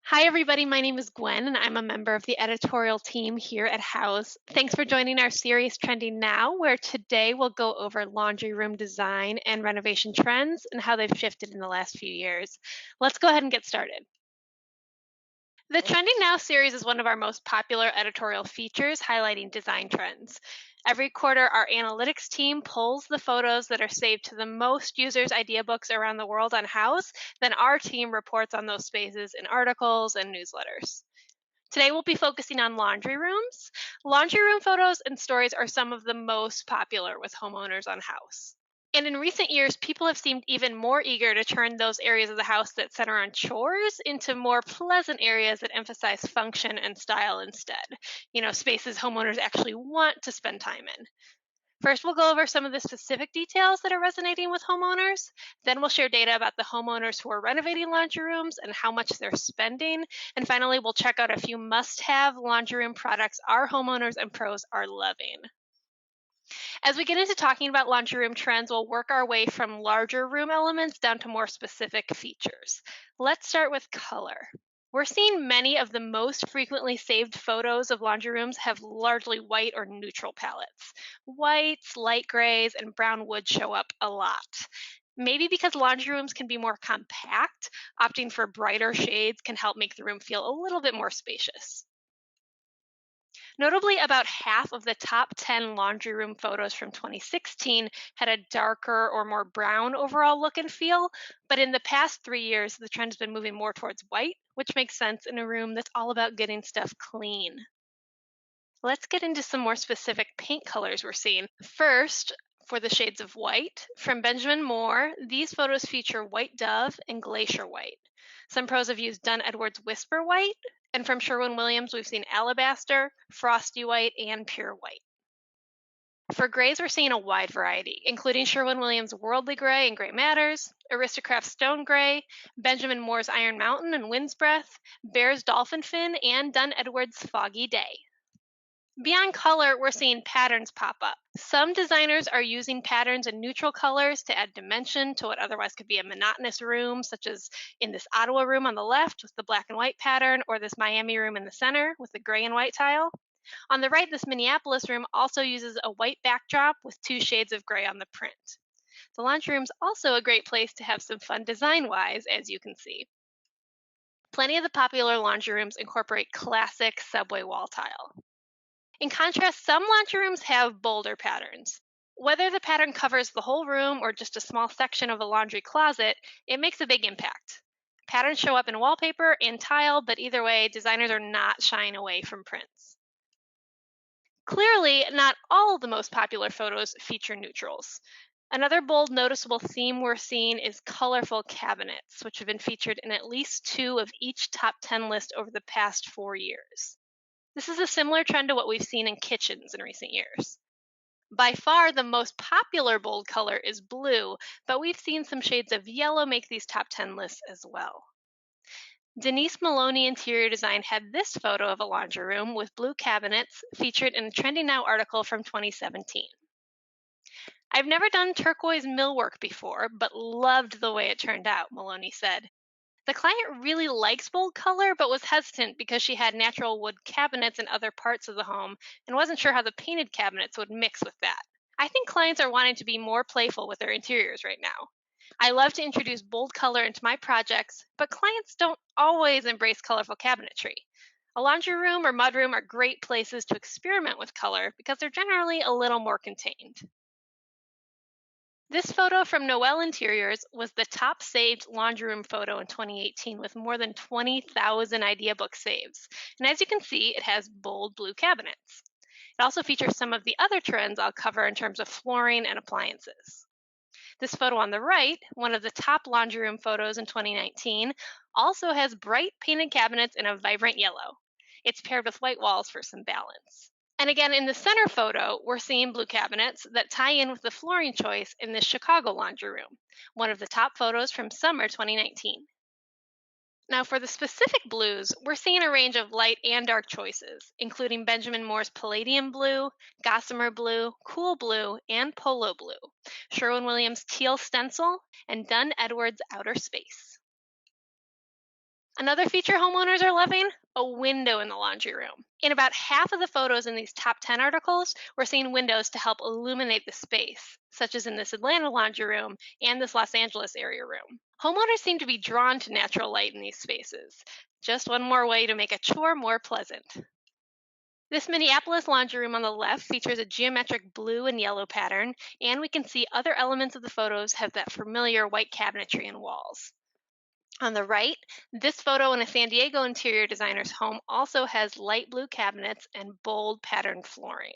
Hi, everybody. My name is Gwen, and I'm a member of the editorial team here at House. Thanks for joining our series Trending Now, where today we'll go over laundry room design and renovation trends and how they've shifted in the last few years. Let's go ahead and get started. The Trending Now series is one of our most popular editorial features highlighting design trends. Every quarter, our analytics team pulls the photos that are saved to the most users' idea books around the world on House. Then our team reports on those spaces in articles and newsletters. Today, we'll be focusing on laundry rooms. Laundry room photos and stories are some of the most popular with homeowners on House. And in recent years, people have seemed even more eager to turn those areas of the house that center on chores into more pleasant areas that emphasize function and style instead. Spaces homeowners actually want to spend time in. First, we'll go over some of the specific details that are resonating with homeowners. Then, we'll share data about the homeowners who are renovating laundry rooms and how much they're spending. And finally, we'll check out a few must have laundry room products our homeowners and pros are loving. As we get into talking about laundry room trends, we'll work our way from larger room elements down to more specific features. Let's start with color. We're seeing many of the most frequently saved photos of laundry rooms have largely white or neutral palettes. Whites, light grays, and brown wood show up a lot. Maybe because laundry rooms can be more compact, opting for brighter shades can help make the room feel a little bit more spacious. Notably, about half of the top 10 laundry room photos from 2016 had a darker or more brown overall look and feel, but in the past 3 years, the trend has been moving more towards white, which makes sense in a room that's all about getting stuff clean. Let's get into some more specific paint colors we're seeing. First, for the shades of white, from Benjamin Moore, these photos feature white dove and glacier white. Some pros have used Dunn Edwards Whisper White, and from Sherwin Williams, we've seen alabaster, frosty white, and pure white. For grays, we're seeing a wide variety, including Sherwin Williams Worldly Gray and Gray Matters, Aristocraft Stone Gray, Benjamin Moore's Iron Mountain and Wind's Breath, Bear's Dolphin Fin, and Dunn Edwards Foggy Day. Beyond color, we're seeing patterns pop up. Some designers are using patterns in neutral colors to add dimension to what otherwise could be a monotonous room, such as in this Ottawa room on the left with the black and white pattern, or this Miami room in the center with the gray and white tile. On the right, this Minneapolis room also uses a white backdrop with two shades of gray on the print. The laundry room's also a great place to have some fun design-wise, as you can see. Plenty of the popular laundry rooms incorporate classic subway wall tile. In contrast, some laundry rooms have bolder patterns. Whether the pattern covers the whole room or just a small section of a laundry closet, it makes a big impact. Patterns show up in wallpaper and tile, but either way, designers are not shying away from prints. Clearly, not all of the most popular photos feature neutrals. Another bold, noticeable theme we're seeing is colorful cabinets, which have been featured in at least two of each top 10 list over the past 4 years. This is a similar trend to what we've seen in kitchens in recent years. By far, the most popular bold color is blue, but we've seen some shades of yellow make these top 10 lists as well. Denise Maloney Interior Design had this photo of a laundry room with blue cabinets featured in a Trending Now article from 2017. I've never done turquoise millwork before, but loved the way it turned out, Maloney said. The client really likes bold color, but was hesitant because she had natural wood cabinets in other parts of the home and wasn't sure how the painted cabinets would mix with that. I think clients are wanting to be more playful with their interiors right now. I love to introduce bold color into my projects, but clients don't always embrace colorful cabinetry. A laundry room or mudroom are great places to experiment with color because they're generally a little more contained. This photo from Noel Interiors was the top saved laundry room photo in 2018 with more than 20,000 idea book saves. And as you can see, it has bold blue cabinets. It also features some of the other trends I'll cover in terms of flooring and appliances. This photo on the right, one of the top laundry room photos in 2019, also has bright painted cabinets in a vibrant yellow. It's paired with white walls for some balance. And again, in the center photo, we're seeing blue cabinets that tie in with the flooring choice in this Chicago laundry room, one of the top photos from summer 2019. Now, for the specific blues, we're seeing a range of light and dark choices, including Benjamin Moore's Palladium Blue, Gossamer Blue, Cool Blue, and Polo Blue, Sherwin Williams Teal Stencil, and Dunn Edwards Outer Space. Another feature homeowners are loving: a window in the laundry room. In about half of the photos in these top 10 articles, we're seeing windows to help illuminate the space, such as in this Atlanta laundry room and this Los Angeles area room. Homeowners seem to be drawn to natural light in these spaces. Just one more way to make a chore more pleasant. This Minneapolis laundry room on the left features a geometric blue and yellow pattern, and we can see other elements of the photos have that familiar white cabinetry and walls. On the right, this photo in a San Diego interior designer's home also has light blue cabinets and bold patterned flooring.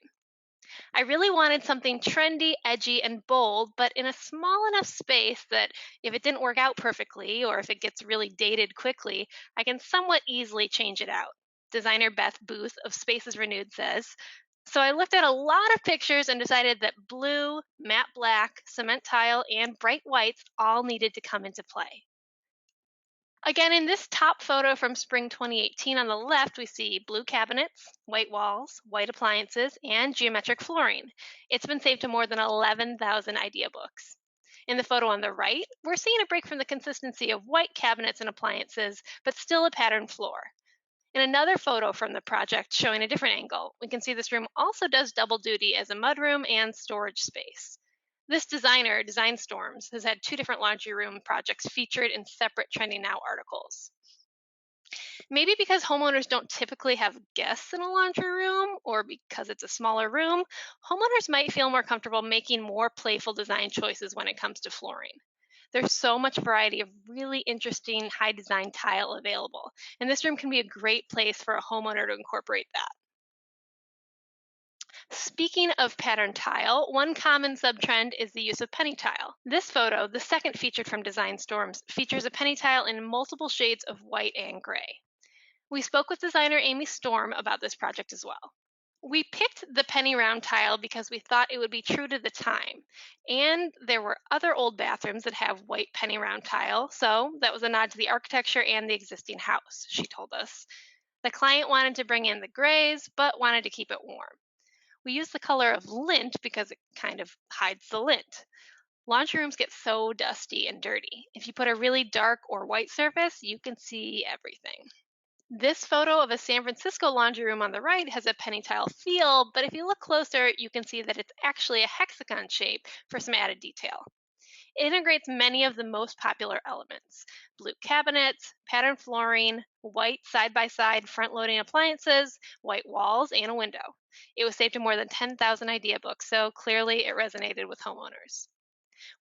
I really wanted something trendy, edgy, and bold, but in a small enough space that if it didn't work out perfectly or if it gets really dated quickly, I can somewhat easily change it out. Designer Beth Booth of Spaces Renewed says, so I looked at a lot of pictures and decided that blue, matte black, cement tile, and bright whites all needed to come into play. Again, in this top photo from spring 2018 on the left, we see blue cabinets, white walls, white appliances, and geometric flooring. It's been saved to more than 11,000 idea books. In the photo on the right, we're seeing a break from the consistency of white cabinets and appliances, but still a patterned floor. In another photo from the project showing a different angle, we can see this room also does double duty as a mudroom and storage space. This designer, Design Storms, has had two different laundry room projects featured in separate Trending Now articles. Maybe because homeowners don't typically have guests in a laundry room or because it's a smaller room, homeowners might feel more comfortable making more playful design choices when it comes to flooring. There's so much variety of really interesting high design tile available, and this room can be a great place for a homeowner to incorporate that. Speaking of pattern tile, one common subtrend is the use of penny tile. This photo, the second featured from Design Storms, features a penny tile in multiple shades of white and gray. We spoke with designer Amy Storm about this project as well. We picked the penny round tile because we thought it would be true to the time. And there were other old bathrooms that have white penny round tile, so that was a nod to the architecture and the existing house, she told us. The client wanted to bring in the grays, but wanted to keep it warm. We use the color of lint because it kind of hides the lint. Laundry rooms get so dusty and dirty. If you put a really dark or white surface, you can see everything. This photo of a San Francisco laundry room on the right has a penny tile feel, but if you look closer, you can see that it's actually a hexagon shape for some added detail. It integrates many of the most popular elements: blue cabinets, patterned flooring, white side by side front loading appliances, white walls, and a window. It was saved to more than 10,000 idea books, so clearly it resonated with homeowners.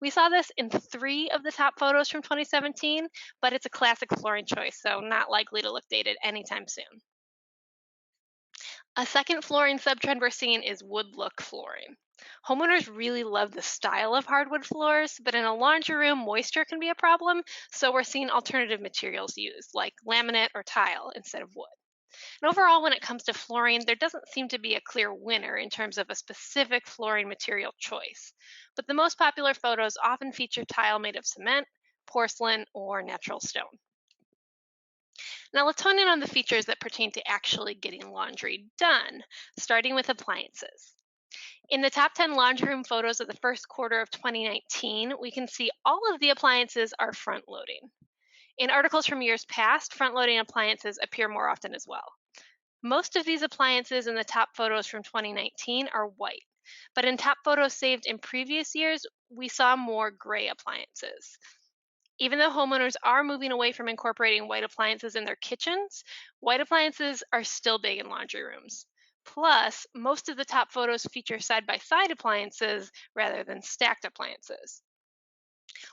We saw this in three of the top photos from 2017, but it's a classic flooring choice, so not likely to look dated anytime soon. A second flooring subtrend we're seeing is wood look flooring. Homeowners really love the style of hardwood floors, but in a laundry room, moisture can be a problem, so we're seeing alternative materials used, like laminate or tile instead of wood. And overall, when it comes to flooring, there doesn't seem to be a clear winner in terms of a specific flooring material choice. But the most popular photos often feature tile made of cement, porcelain, or natural stone. Now let's hone in on the features that pertain to actually getting laundry done, starting with appliances. In the top 10 laundry room photos of the first quarter of 2019, we can see all of the appliances are front loading. In articles from years past, front loading appliances appear more often as well. Most of these appliances in the top photos from 2019 are white, but in top photos saved in previous years, we saw more gray appliances. Even though homeowners are moving away from incorporating white appliances in their kitchens, white appliances are still big in laundry rooms. Plus, most of the top photos feature side by side appliances rather than stacked appliances.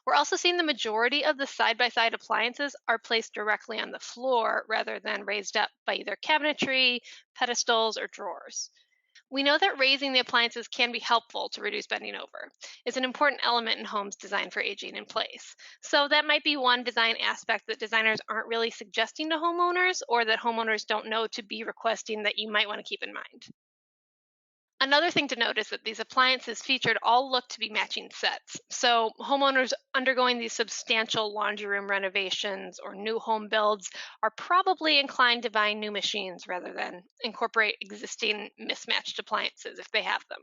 We're also seeing the majority of the side by side appliances are placed directly on the floor rather than raised up by either cabinetry, pedestals, or drawers. We know that raising the appliances can be helpful to reduce bending over. It's an important element in homes designed for aging in place. So that might be one design aspect that designers aren't really suggesting to homeowners, or that homeowners don't know to be requesting, that you might want to keep in mind. Another thing to note is that these appliances featured all look to be matching sets. So, homeowners undergoing these substantial laundry room renovations or new home builds are probably inclined to buy new machines rather than incorporate existing mismatched appliances if they have them.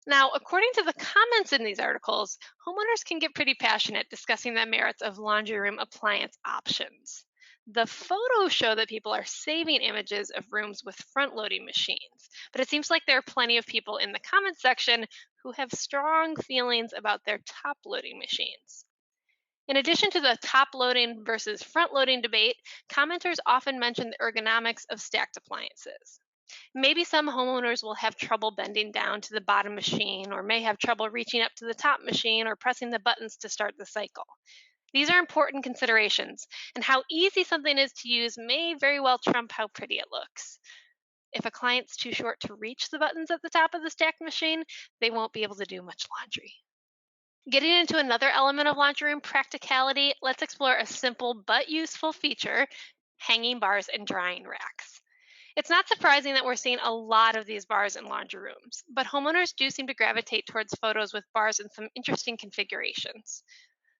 Now, according to the comments in these articles, homeowners can get pretty passionate discussing the merits of laundry room appliance options. The photos show that people are saving images of rooms with front loading machines, but it seems like there are plenty of people in the comments section who have strong feelings about their top loading machines. In addition to the top loading versus front loading debate, commenters often mention the ergonomics of stacked appliances. Maybe some homeowners will have trouble bending down to the bottom machine, or may have trouble reaching up to the top machine or pressing the buttons to start the cycle. These are important considerations, and how easy something is to use may very well trump how pretty it looks. If a client's too short to reach the buttons at the top of the stacked machine, they won't be able to do much laundry. Getting into another element of laundry room practicality, let's explore a simple but useful feature: hanging bars and drying racks. It's not surprising that we're seeing a lot of these bars in laundry rooms, but homeowners do seem to gravitate towards photos with bars in some interesting configurations.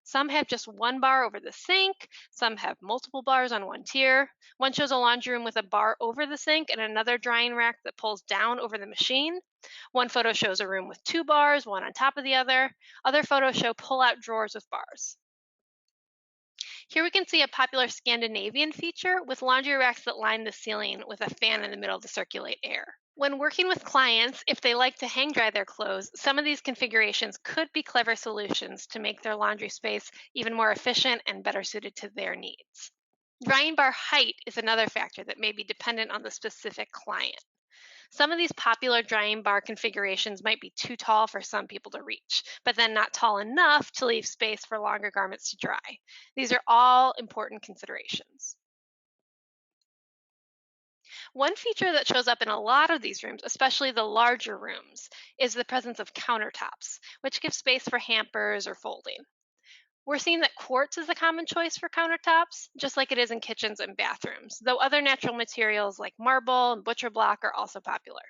Some have just one bar over the sink, some have multiple bars on one tier. One shows a laundry room with a bar over the sink and another drying rack that pulls down over the machine. One photo shows a room with two bars, one on top of the other. Other photos show pull out drawers with bars. Here we can see a popular Scandinavian feature with laundry racks that line the ceiling with a fan in the middle to circulate air. When working with clients, if they like to hang dry their clothes, some of these configurations could be clever solutions to make their laundry space even more efficient and better suited to their needs. Drying bar height is another factor that may be dependent on the specific client. Some of these popular drying bar configurations might be too tall for some people to reach, but then not tall enough to leave space for longer garments to dry. These are all important considerations. One feature that shows up in a lot of these rooms, especially the larger rooms, is the presence of countertops, which gives space for hampers or folding. We're seeing that quartz is a common choice for countertops, just like it is in kitchens and bathrooms, though other natural materials like marble and butcher block are also popular.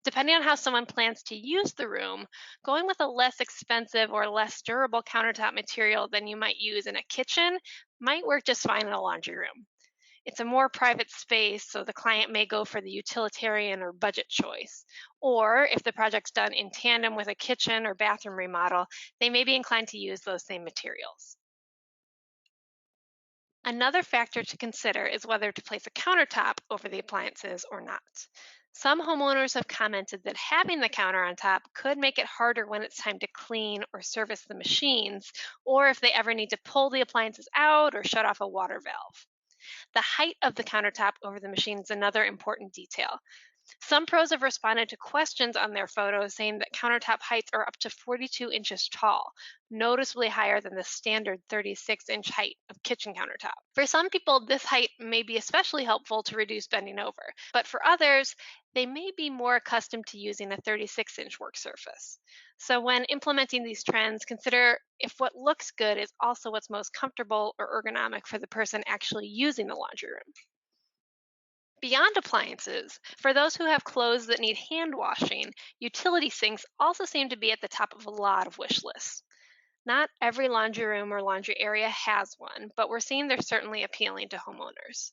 Depending on how someone plans to use the room, going with a less expensive or less durable countertop material than you might use in a kitchen might work just fine in a laundry room. It's a more private space, so the client may go for the utilitarian or budget choice. Or if the project's done in tandem with a kitchen or bathroom remodel, they may be inclined to use those same materials. Another factor to consider is whether to place a countertop over the appliances or not. Some homeowners have commented that having the counter on top could make it harder when it's time to clean or service the machines, or if they ever need to pull the appliances out or shut off a water valve. The height of the countertop over the machine is another important detail. Some pros have responded to questions on their photos saying that countertop heights are up to 42 inches tall, noticeably higher than the standard 36-inch height of kitchen countertop. For some people, this height may be especially helpful to reduce bending over, but for others, they may be more accustomed to using a 36-inch work surface. So when implementing these trends, consider if what looks good is also what's most comfortable or ergonomic for the person actually using the laundry room. Beyond appliances, for those who have clothes that need hand washing, utility sinks also seem to be at the top of a lot of wish lists. Not every laundry room or laundry area has one, but we're seeing they're certainly appealing to homeowners.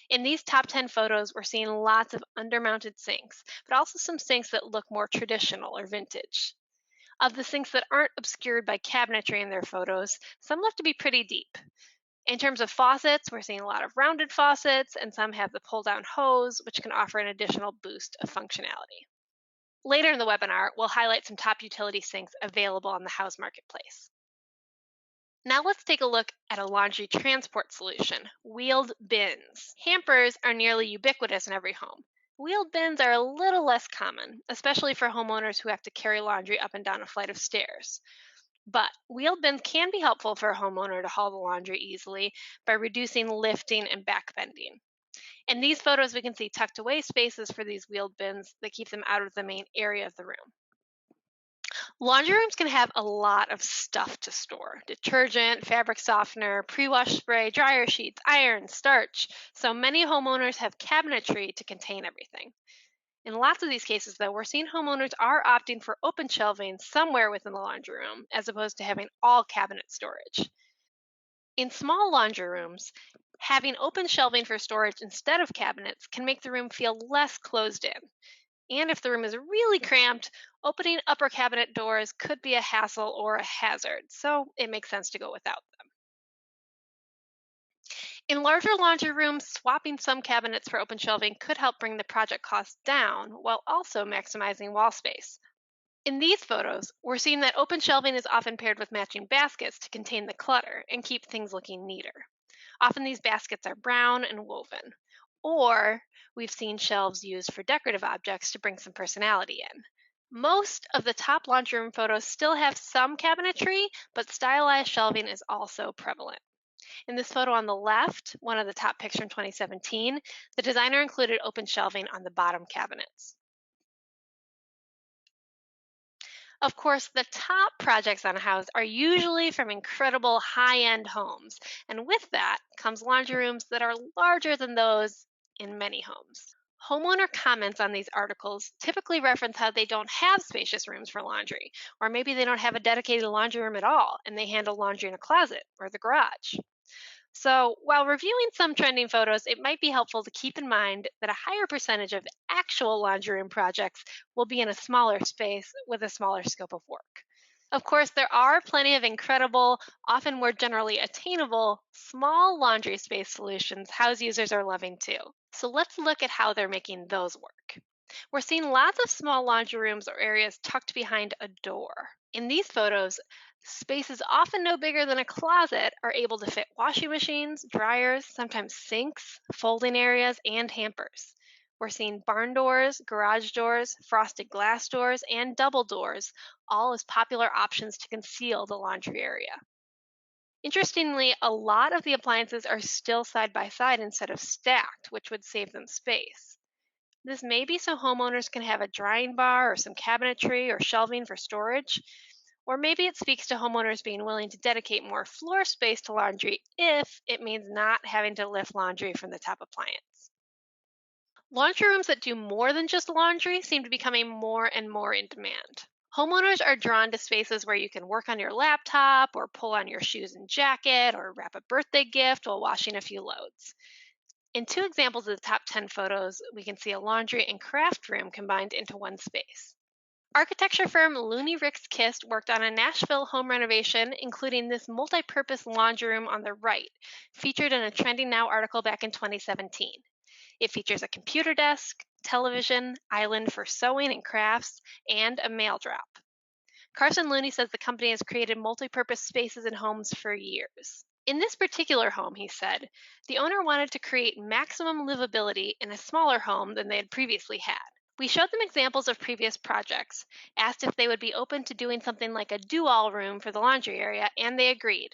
In these top 10 photos, we're seeing lots of undermounted sinks, but also some sinks that look more traditional or vintage. Of the sinks that aren't obscured by cabinetry in their photos, some look to be pretty deep. In terms of faucets, we're seeing a lot of rounded faucets, and some have the pull down hose, which can offer an additional boost of functionality. Later in the webinar, we'll highlight some top utility sinks available on the Houzz Marketplace. Now let's take a look at a laundry transport solution: wheeled bins. Hampers are nearly ubiquitous in every home. Wheeled bins are a little less common, especially for homeowners who have to carry laundry up and down a flight of stairs. But wheeled bins can be helpful for a homeowner to haul the laundry easily by reducing lifting and back bending. In these photos, we can see tucked away spaces for these wheeled bins that keep them out of the main area of the room. Laundry rooms can have a lot of stuff to store: detergent, fabric softener, pre-wash spray, dryer sheets, iron, starch. So many homeowners have cabinetry to contain everything. In lots of these cases, though, we're seeing homeowners are opting for open shelving somewhere within the laundry room as opposed to having all cabinet storage. In small laundry rooms, having open shelving for storage instead of cabinets can make the room feel less closed in. And if the room is really cramped, opening upper cabinet doors could be a hassle or a hazard, so it makes sense to go without them. In larger laundry rooms, swapping some cabinets for open shelving could help bring the project cost down while also maximizing wall space. In these photos, we're seeing that open shelving is often paired with matching baskets to contain the clutter and keep things looking neater. Often these baskets are brown and woven. Or we've seen shelves used for decorative objects to bring some personality in. Most of the top laundry room photos still have some cabinetry, but stylized shelving is also prevalent. In this photo on the left, one of the top pictures from 2017, the designer included open shelving on the bottom cabinets. Of course, the top projects on a house are usually from incredible high end homes, and with that comes laundry rooms that are larger than those in many homes. Homeowner comments on these articles typically reference how they don't have spacious rooms for laundry, or maybe they don't have a dedicated laundry room at all and they handle laundry in a closet or the garage. So, while reviewing some trending photos, it might be helpful to keep in mind that a higher percentage of actual laundry room projects will be in a smaller space with a smaller scope of work. Of course, there are plenty of incredible, often more generally attainable, small laundry space solutions house users are loving too. So, let's look at how they're making those work. We're seeing lots of small laundry rooms or areas tucked behind a door. In these photos, spaces often no bigger than a closet are able to fit washing machines, dryers, sometimes sinks, folding areas, and hampers. We're seeing barn doors, garage doors, frosted glass doors, and double doors, all as popular options to conceal the laundry area. Interestingly, a lot of the appliances are still side by side instead of stacked, which would save them space. This may be so homeowners can have a drying bar or some cabinetry or shelving for storage. Or maybe it speaks to homeowners being willing to dedicate more floor space to laundry if it means not having to lift laundry from the top appliance. Laundry rooms that do more than just laundry seem to be becoming more and more in demand. Homeowners are drawn to spaces where you can work on your laptop or pull on your shoes and jacket or wrap a birthday gift while washing a few loads. In two examples of the top 10 photos, we can see a laundry and craft room combined into one space. Architecture firm Looney Ricks Kist worked on a Nashville home renovation, including this multi purpose laundry room on the right, featured in a Trending Now article back in 2017. It features a computer desk, television, island for sewing and crafts, and a mail drop. Carson Looney says the company has created multi purpose spaces in homes for years. In this particular home, he said, the owner wanted to create maximum livability in a smaller home than they had previously had. We showed them examples of previous projects, asked if they would be open to doing something like a do-all room for the laundry area, and they agreed.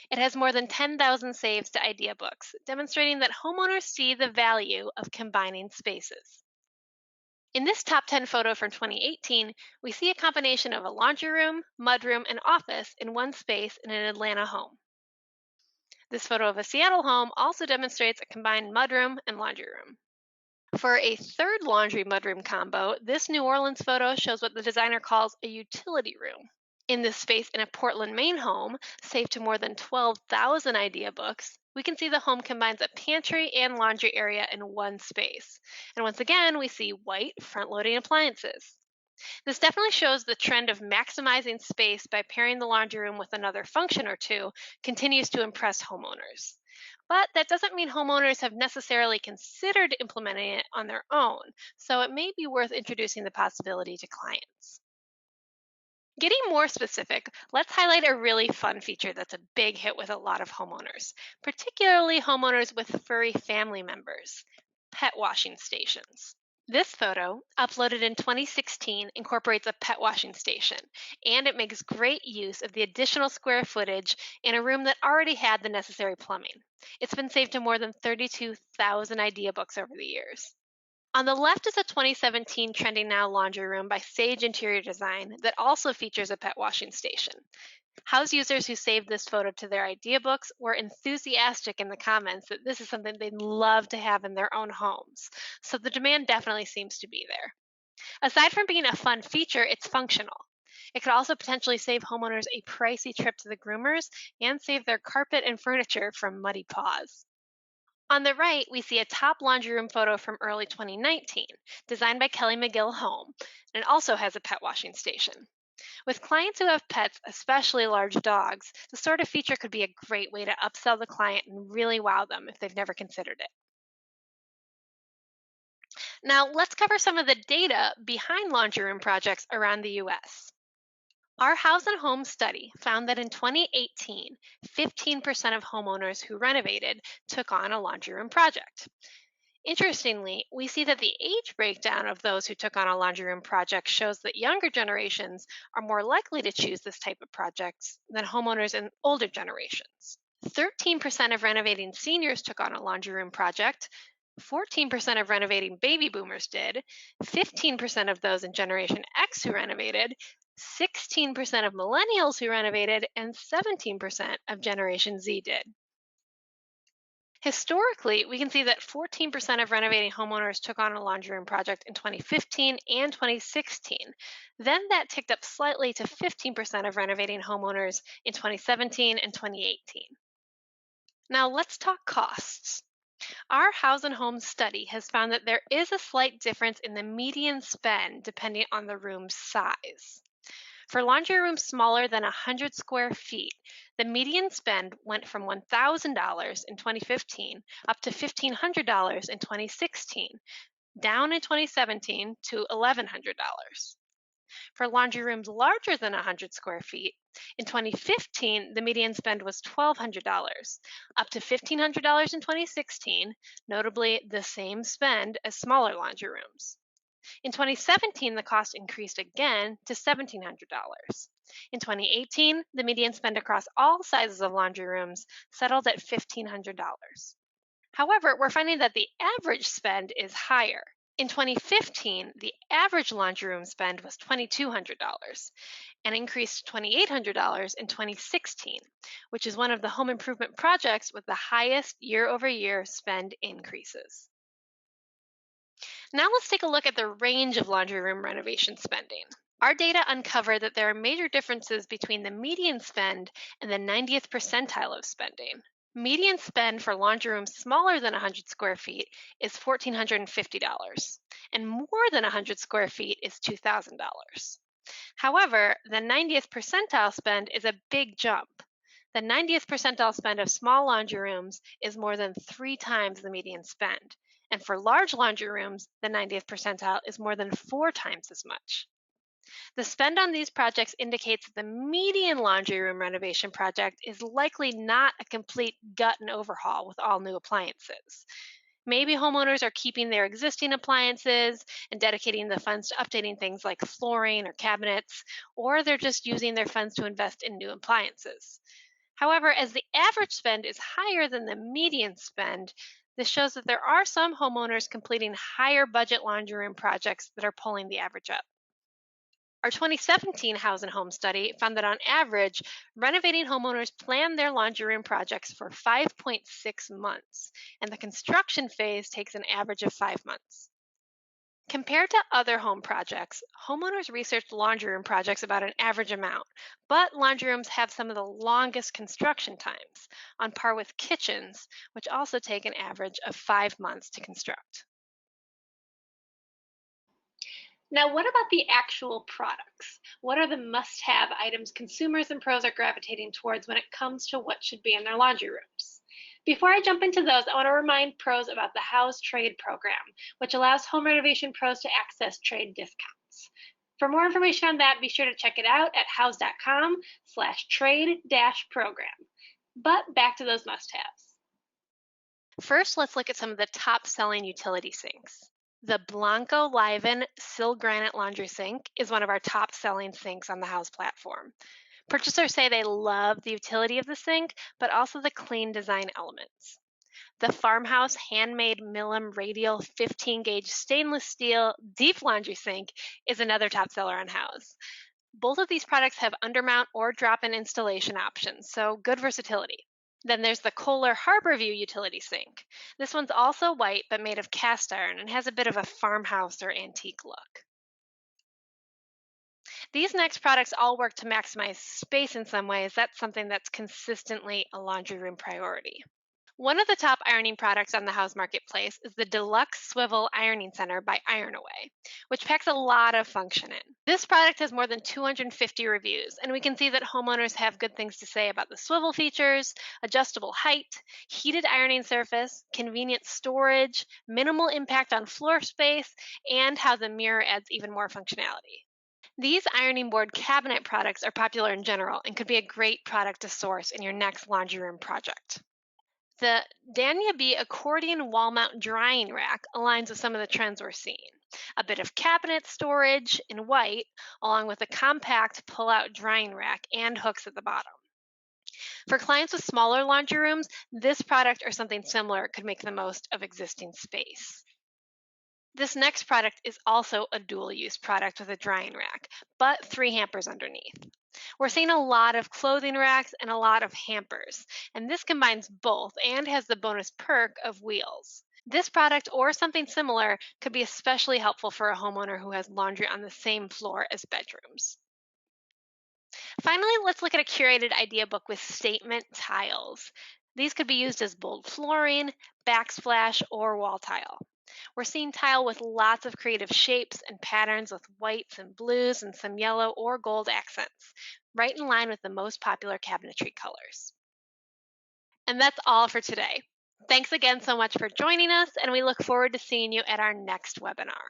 It has more than 10,000 saves to idea books, demonstrating that homeowners see the value of combining spaces. In this top 10 photo from 2018, we see a combination of a laundry room, mudroom, and office in one space in an Atlanta home. This photo of a Seattle home also demonstrates a combined mudroom and laundry room. For a third laundry mudroom combo, this New Orleans photo shows what the designer calls a utility room. In this space in a Portland, Maine home, saved to more than 12,000 idea books, we can see the home combines a pantry and laundry area in one space. And once again, we see white front loading appliances. This definitely shows the trend of maximizing space by pairing the laundry room with another function or two continues to impress homeowners. But that doesn't mean homeowners have necessarily considered implementing it on their own, so it may be worth introducing the possibility to clients. Getting more specific, let's highlight a really fun feature that's a big hit with a lot of homeowners, particularly homeowners with furry family members: pet washing stations. This photo, uploaded in 2016, incorporates a pet washing station, and it makes great use of the additional square footage in a room that already had the necessary plumbing. It's been saved to more than 32,000 idea books over the years. On the left is a 2017 Trending Now laundry room by Sage Interior Design that also features a pet washing station. House users who saved this photo to their idea books were enthusiastic in the comments that this is something they'd love to have in their own homes. So the demand definitely seems to be there. Aside from being a fun feature, it's functional. It could also potentially save homeowners a pricey trip to the groomers and save their carpet and furniture from muddy paws. On the right, we see a top laundry room photo from early 2019, designed by Kelly McGill Home, and it also has a pet washing station. With clients who have pets, especially large dogs, the sort of feature could be a great way to upsell the client and really wow them if they've never considered it. Now, let's cover some of the data behind laundry room projects around the US. Our House and Home study found that in 2018, 15% of homeowners who renovated took on a laundry room project. Interestingly, we see that the age breakdown of those who took on a laundry room project shows that younger generations are more likely to choose this type of projects than homeowners in older generations. 13% of renovating seniors took on a laundry room project. 14% of renovating baby boomers did. 15% of those in Generation X who renovated. 16% of millennials who renovated. And 17% of Generation Z did. Historically, we can see that 14% of renovating homeowners took on a laundry room project in 2015 and 2016. Then that ticked up slightly to 15% of renovating homeowners in 2017 and 2018. Now let's talk costs. Our House and Home study has found that there is a slight difference in the median spend depending on the room's size. For laundry rooms smaller than 100 square feet, the median spend went from $1,000 in 2015 up to $1,500 in 2016, down in 2017 to $1,100. For laundry rooms larger than 100 square feet, in 2015, the median spend was $1,200, up to $1,500 in 2016, notably the same spend as smaller laundry rooms. In 2017, the cost increased again to $1,700. In 2018, the median spend across all sizes of laundry rooms settled at $1,500. However, we're finding that the average spend is higher. In 2015, the average laundry room spend was $2,200 and increased to $2,800 in 2016, which is one of the home improvement projects with the highest year over year spend increases. Now let's take a look at the range of laundry room renovation spending. Our data uncovered that there are major differences between the median spend and the 90th percentile of spending. Median spend for laundry rooms smaller than 100 square feet is $1,450, and more than 100 square feet is $2,000. However, the 90th percentile spend is a big jump. The 90th percentile spend of small laundry rooms is more than 3 times the median spend. And for large laundry rooms, the 90th percentile is more than 4 times as much. The spend on these projects indicates that the median laundry room renovation project is likely not a complete gut and overhaul with all new appliances. Maybe homeowners are keeping their existing appliances and dedicating the funds to updating things like flooring or cabinets, or they're just using their funds to invest in new appliances. However, as the average spend is higher than the median spend, this shows that there are some homeowners completing higher budget laundry room projects that are pulling the average up. Our 2017 House and Home study found that on average, renovating homeowners plan their laundry room projects for 5.6 months, and the construction phase takes an average of 5 months. Compared to other home projects, homeowners researched laundry room projects about an average amount, but laundry rooms have some of the longest construction times, on par with kitchens, which also take an average of 5 months to construct. Now, what about the actual products? What are the must have items consumers and pros are gravitating towards when it comes to what should be in their laundry rooms? Before I jump into those, I want to remind pros about the House Trade Program, which allows home renovation pros to access trade discounts. For more information on that, be sure to check it out at house.com/trade-program. But back to those must haves. First, let's look at some of the top selling utility sinks. The Blanco Liven Sil Granite Laundry Sink is one of our top selling sinks on the House platform. Purchasers say they love the utility of the sink, but also the clean design elements. The Farmhouse Handmade Milam Radial 15 gauge stainless steel deep laundry sink is another top seller on House. Both of these products have undermount or drop in installation options, so good versatility. Then there's the Kohler Harborview utility sink. This one's also white but made of cast iron and has a bit of a farmhouse or antique look. These next products all work to maximize space in some ways. That's something that's consistently a laundry room priority. One of the top ironing products on the house marketplace is the Deluxe Swivel Ironing Center by Ironaway, which packs a lot of function in. This product has more than 250 reviews, and we can see that homeowners have good things to say about the swivel features, adjustable height, heated ironing surface, convenient storage, minimal impact on floor space, and how the mirror adds even more functionality. These ironing board cabinet products are popular in general and could be a great product to source in your next laundry room project. The Dania B accordion wall mount drying rack aligns with some of the trends we're seeing. A bit of cabinet storage in white, along with a compact pull out drying rack and hooks at the bottom. For clients with smaller laundry rooms, this product or something similar could make the most of existing space. This next product is also a dual use product with a drying rack, but 3 hampers underneath. We're seeing a lot of clothing racks and a lot of hampers, and this combines both and has the bonus perk of wheels. This product or something similar could be especially helpful for a homeowner who has laundry on the same floor as bedrooms. Finally, let's look at a curated idea book with statement tiles. These could be used as bold flooring, backsplash, or wall tile. We're seeing tile with lots of creative shapes and patterns with whites and blues and some yellow or gold accents, right in line with the most popular cabinetry colors. And that's all for today. Thanks again so much for joining us, and we look forward to seeing you at our next webinar.